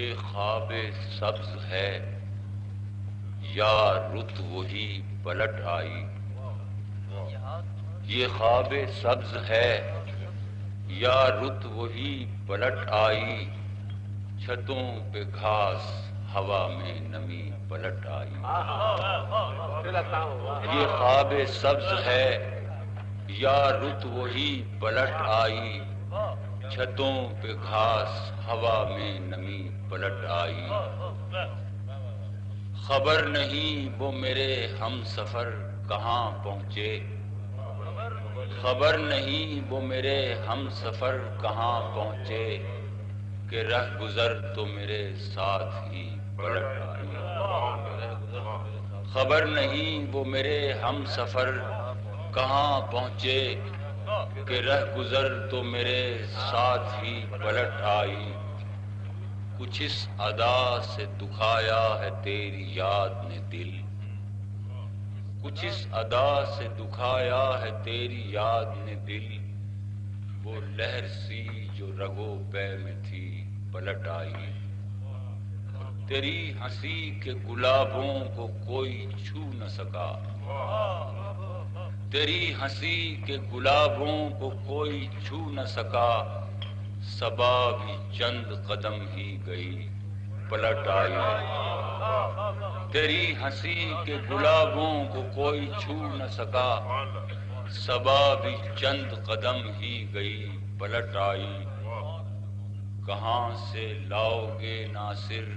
یہ خواب سبز ہے یا رت وہی پلٹ آئی، یہ خواب سبز ہے یا رت وہی پلٹ آئی، چھتوں پہ گھاس ہوا میں نمی پلٹ آئی۔ یہ خواب سبز ہے یا رت وہی پلٹ آئی، چھتوں پہ گھاس ہوا میں نمی پلٹ آئی۔ خبر نہیں وہ میرے ہم سفر کہاں پہنچے، خبر نہیں وہ میرے ہم سفر کہاں پہنچے، کہ رہ گزر تو میرے ساتھ ہی پلٹ آئی۔ خبر نہیں وہ میرے ہم سفر کہاں پہنچے، کہ رہ گزر تو میرے ساتھ ہی پلٹ آئی۔ کچھ اس ادا سے دکھایا ہے تیری یاد نے دل، کچھ اس ادا سے دکھایا ہے تیری یاد نے دل، وہ لہر سی جو رگو پے میں تھی پلٹ آئی۔ تیری ہنسی کے گلابوں کو کوئی چھو نہ سکا، تیری ہنسی کے گلابوں کو کوئی چھو نہ سکا، صبا بھی چند قدم ہی گئی پلٹ آئی۔ تیری ہنسی کے گلابوں کو کوئی چھو نہ سکا، صبا بھی چند قدم ہی گئی پلٹ آئی۔ کہاں سے لاؤ گے ناصر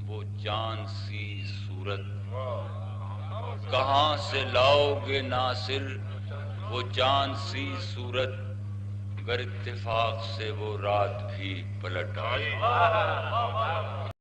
وہ جان سی صورت، کہاں سے لاؤ گے ناصر وہ جان سی صورت، گر اتفاق سے وہ رات بھی پلٹ آئی۔